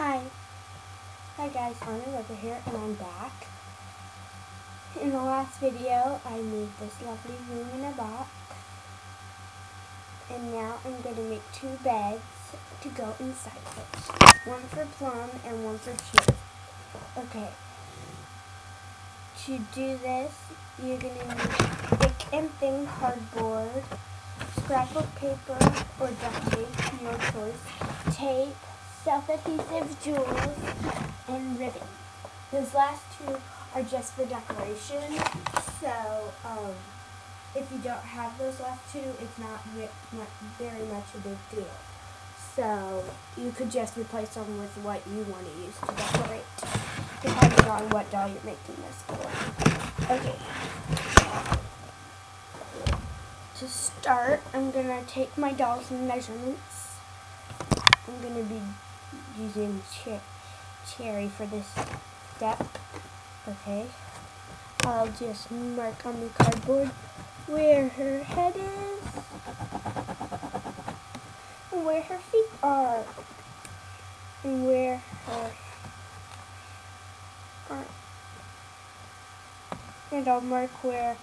Hi. Hi guys, Anna over here and I'm back. In the last video, I made this lovely room in a box. And now I'm going to make two beds to go inside it. One for Plum and one for Cheer. Okay. To do this, you're going to need thick and thin cardboard, scrapbook paper or duct tape, your choice, tape, self-adhesive jewels, and ribbon. Those last two are just for decoration, so if you don't have those last two, it's not very much a big deal. So you could just replace them with what you want to use to decorate, depending on what doll you're making this for. Okay. To start, I'm going to take my doll's measurements. I'm going to be using Cherry for this step. Okay. I'll just mark on the cardboard where her head is and where her feet are and where her arm. And I'll mark where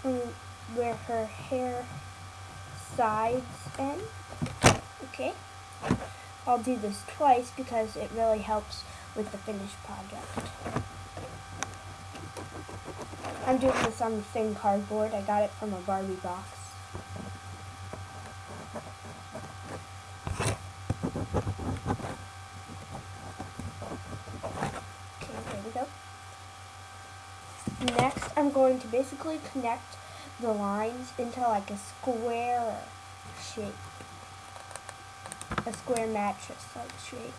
her hair sides end. Okay. I'll do this twice because it really helps with the finished project. I'm doing this on thin cardboard. I got it from a Barbie box. Okay, there we go. Next, I'm going to basically connect the lines into like a square shape. A square mattress-like shape.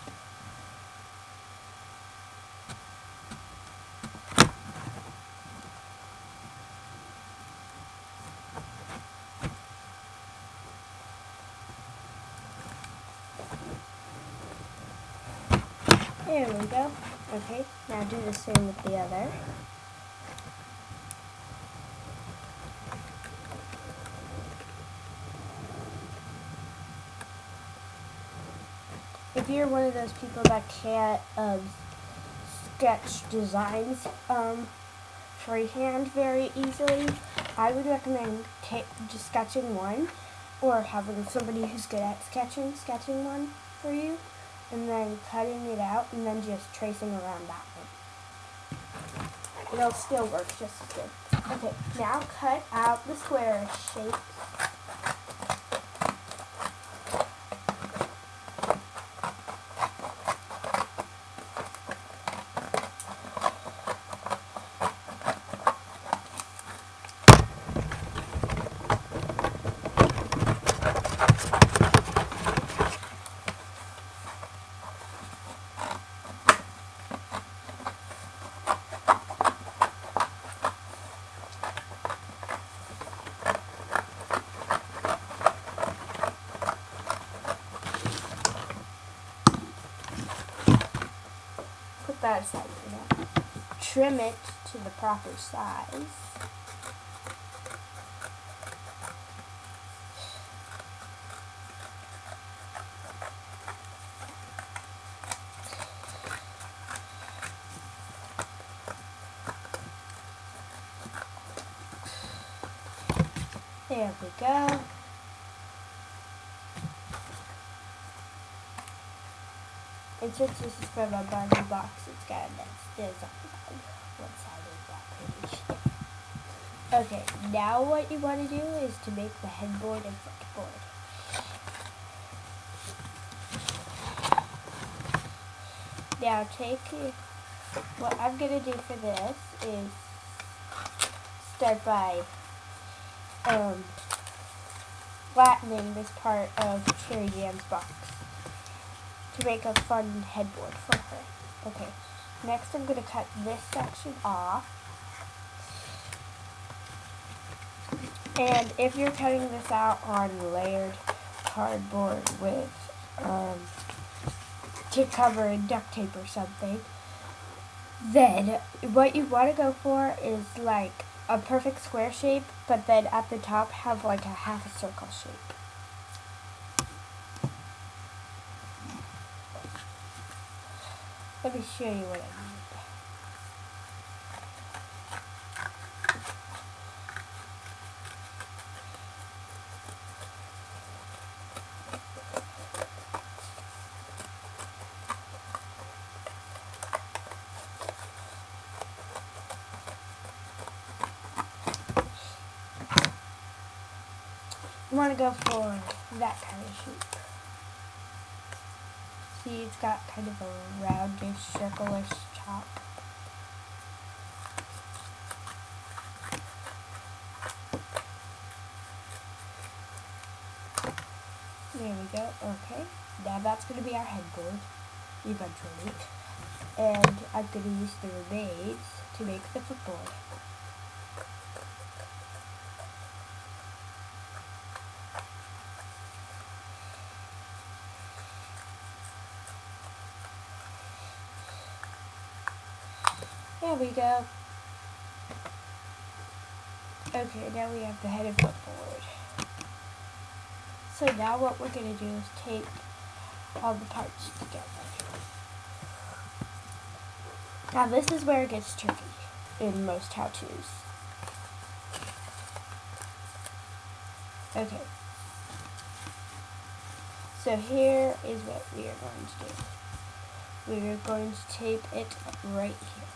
There we go. Okay, now do the same with the other. If you're one of those people that can't sketch designs freehand very easily, I would recommend just sketching one, or having somebody who's good at sketching one for you, and then cutting it out, and then just tracing around that one. It'll still work just as good. Okay, now cut out the square shape. Put that aside for now. Trim it to the proper size. There we go. And since this is from a Barbie box, it's got a nice design on one side of that page. Okay, now what you want to do is to make the headboard and footboard. Now what I'm going to do for this is start by flattening this part of Cherry Jam's box to make a fun headboard for her. Okay, next I'm going to cut this section off. And if you're cutting this out on layered cardboard with to cover in duct tape or something, then what you want to go for is like a perfect square shape, but then at the top have like a half a circle shape. Let me show you what I need. You want to go for that kind of shape. See, it's got kind of a roundish, circle-ish top. There we go. Okay. Now that's going to be our headboard, eventually. And I'm going to use the remains to make the footboard. There we go. Okay, now we have the headed footboard. So now what we're going to do is tape all the parts together. Now this is where it gets tricky in most how-tos. Okay. So here is what we are going to do. We are going to tape it right here.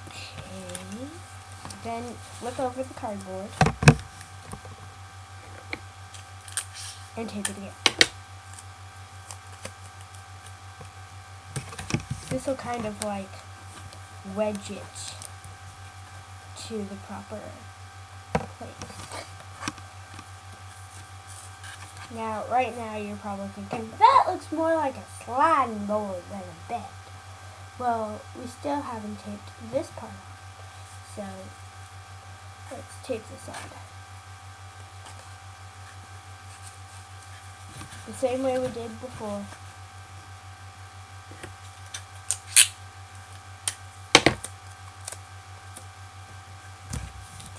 Okay. Then flip over the cardboard and tape it again. This will kind of like wedge it to the proper place. Now, right now you're probably thinking, that looks more like a sliding board than a bed. Well, we still haven't taped this part on, so let's tape this on. The same way we did before.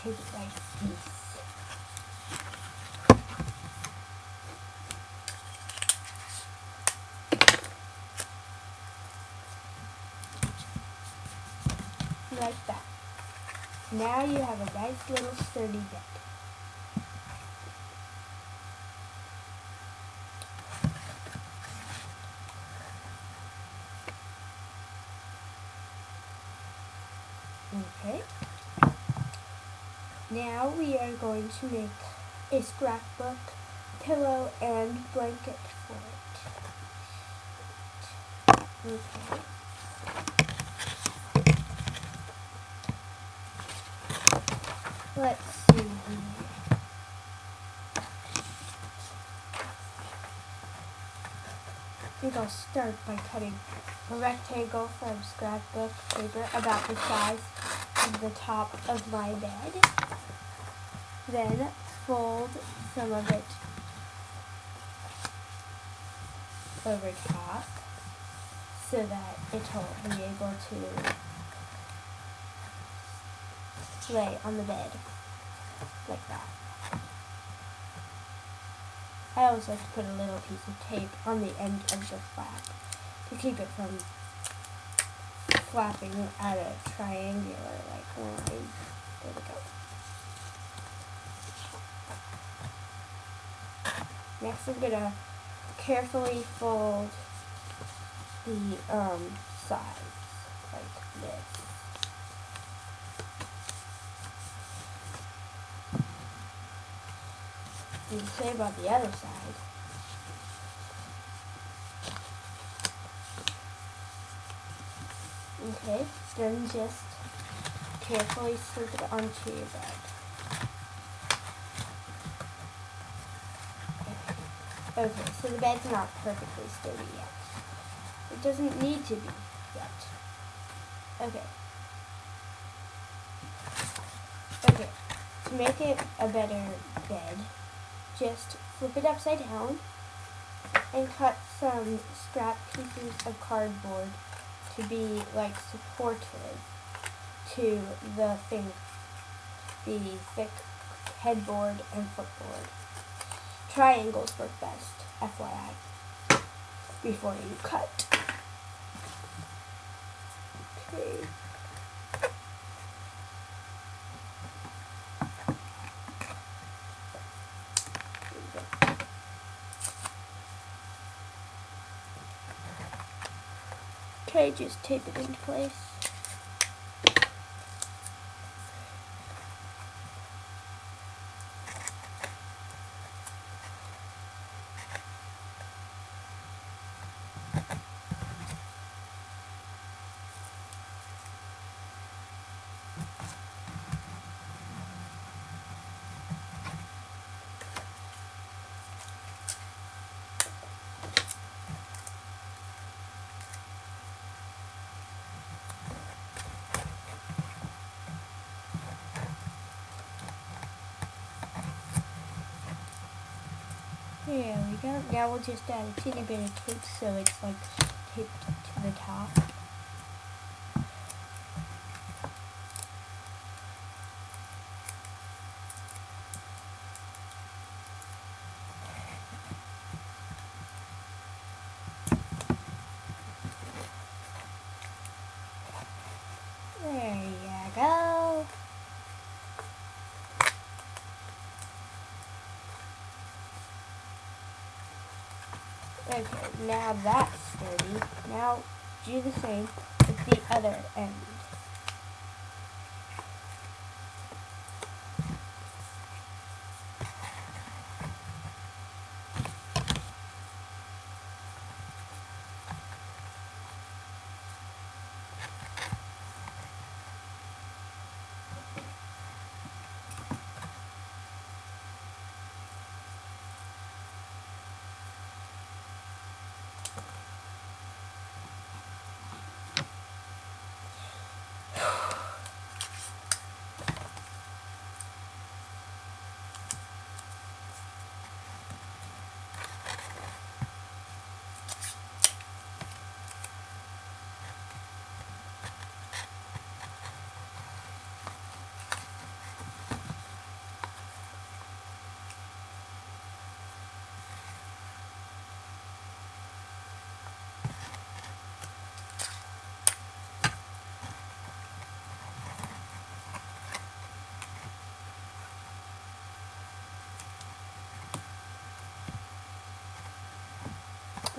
Tape it like this. Like that. Now you have a nice little sturdy bed. Okay. Now we are going to make a scrapbook, pillow, and blanket for it. Okay. Let's see here. I think I'll start by cutting a rectangle from scrapbook paper about the size of the top of my bed. Then fold some of it over top so that it'll be able to lay on the bed like that. I always like to put a little piece of tape on the end of the flap to keep it from flapping at a triangular line. There we go. Next I'm going to carefully fold the sides like this. And the same on the other side. Okay, then just carefully slip it onto your bed. Okay, so the bed's not perfectly sturdy yet. It doesn't need to be yet. Okay. Okay, to make it a better bed, just flip it upside down and cut some scrap pieces of cardboard to be like supportive to the thing, the thick headboard and footboard. Triangles work best, FYI, before you cut. Okay. Okay, just tape it into place. There we go. Now we'll just add a teeny bit of tape so it's like taped to the top. There you go. Okay, now that's sturdy. Now do the same with the other end.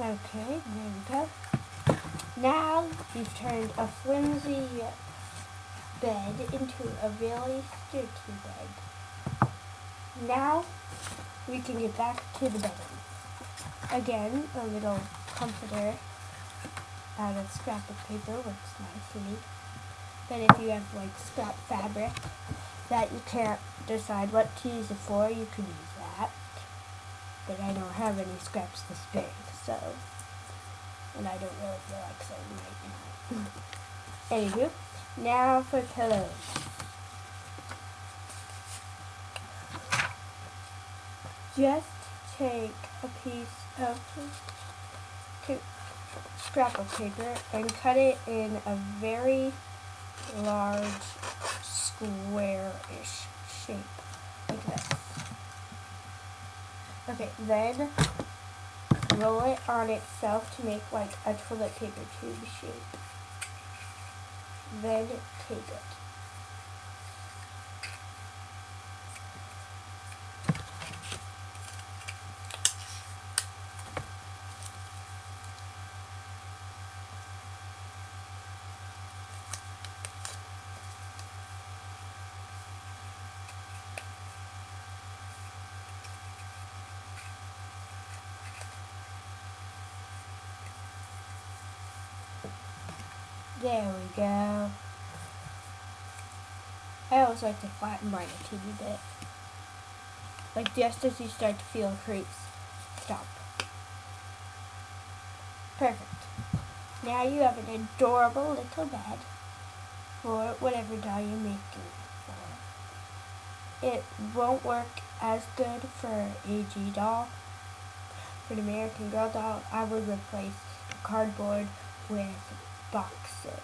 Okay, there we go. Now you've turned a flimsy bed into a really sturdy bed. Now we can get back to the bedding. Again, a little comforter out of scrap of paper works nicely. But if you have like scrap fabric that you can't decide what to use it for, you could use that. But I don't have any scraps this big, so, and I don't really feel like sewing right now. Anywho, now for pillows. Just take a piece of scrap of paper and cut it in a very large square-ish shape, like this. Okay, then roll it on itself to make like a toilet paper tube shape. Then take it. There we go. I always like to flatten mine a teeny bit. Like just as you start to feel a crease, stop. Perfect. Now you have an adorable little bed for whatever doll you're making it for. It won't work as good for AG doll. For the American Girl doll, I would replace the cardboard with box boxes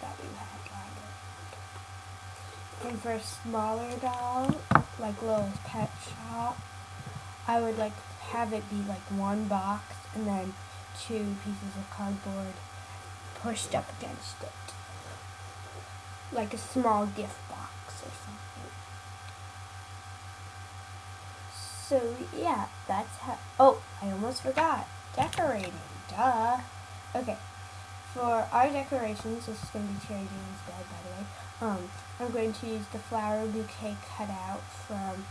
that we had lined up. And for a smaller doll, like Little's Pet Shop, I would like have it be like one box and then 2 pieces of cardboard pushed up against it. Like a small gift box or something. So yeah, that's how, oh, I almost forgot. Decorating, duh. Okay, for our decorations, this is going to be Cherry Jane's bed, by the way. I'm going to use the flower bouquet cut out from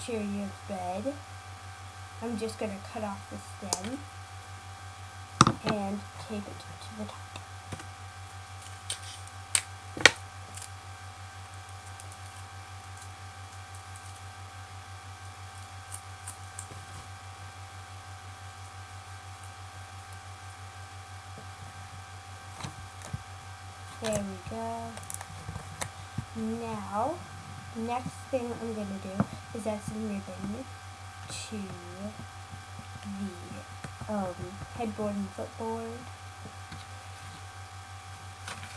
Cherry Jane's bed. I'm just going to cut off the stem and tape it to the top. There we go. Now, next thing I'm going to do is add some ribbon to the headboard and footboard.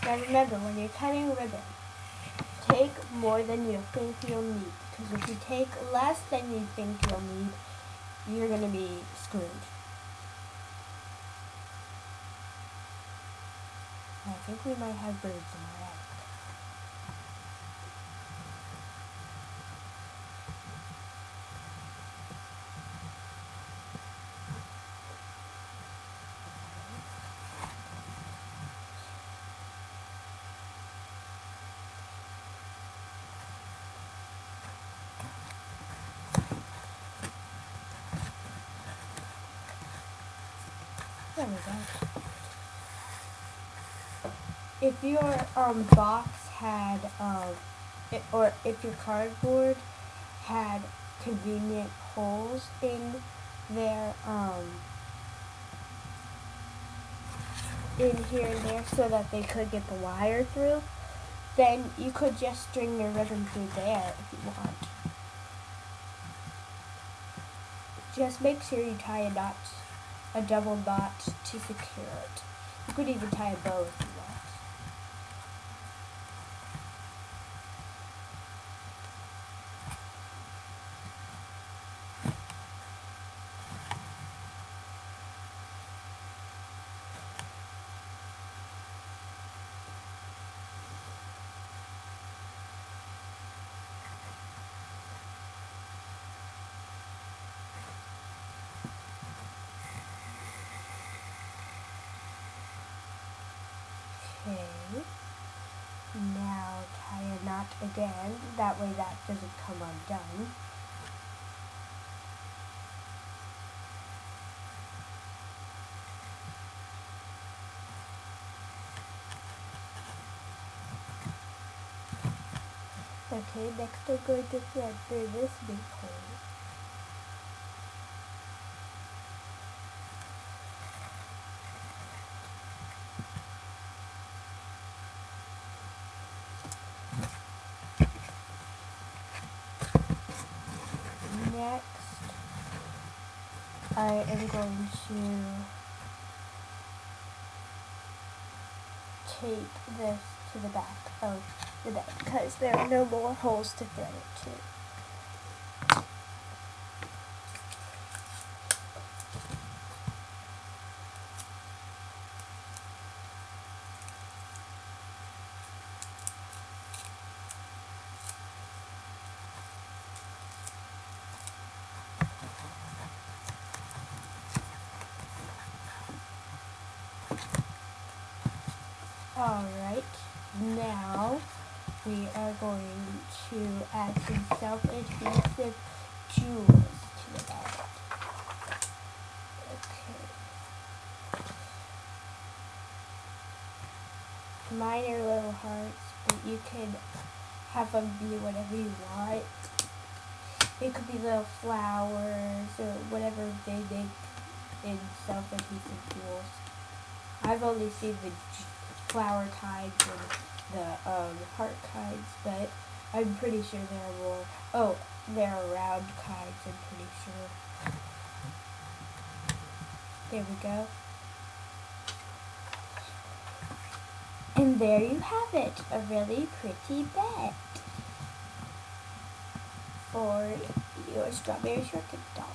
Now remember, when you're cutting ribbon, take more than you think you'll need. Because if you take less than you think you'll need, you're going to be screwed. I think we might have birds in our attic. There we go. If your box had, or if your cardboard had convenient holes in their, in here and there so that they could get the wire through, then you could just string your ribbon through there if you want. Just make sure you tie a knot, a double knot to secure it. You could even tie a bow if you want. Okay, now tie a knot again, that way that doesn't come undone. Okay, next I'm going to thread through this big hole. Next, I am going to tape this to the back of the bed because there are no more holes to thread it to. Alright, now we are going to add some self-adhesive jewels to the bed. Okay. Mine are little hearts, but you can have them be whatever you want. It could be little flowers or whatever they make in self-adhesive jewels. I've only seen the flower kinds and the heart kinds, but I'm pretty sure there are more. Oh, there are round kinds, I'm pretty sure. There we go. And there you have it, a really pretty bed for your strawberry shortcake doll,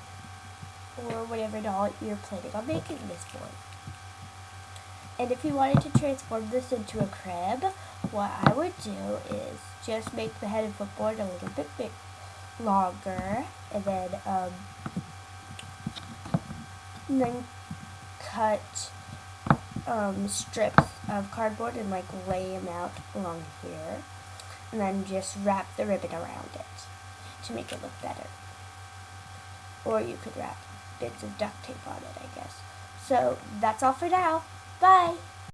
or whatever doll you're planning on making this for. And if you wanted to transform this into a crib, what I would do is just make the head and footboard a little bit longer, and then cut strips of cardboard and like lay them out along here, and then just wrap the ribbon around it to make it look better. Or you could wrap bits of duct tape on it, I guess. So that's all for now. Bye!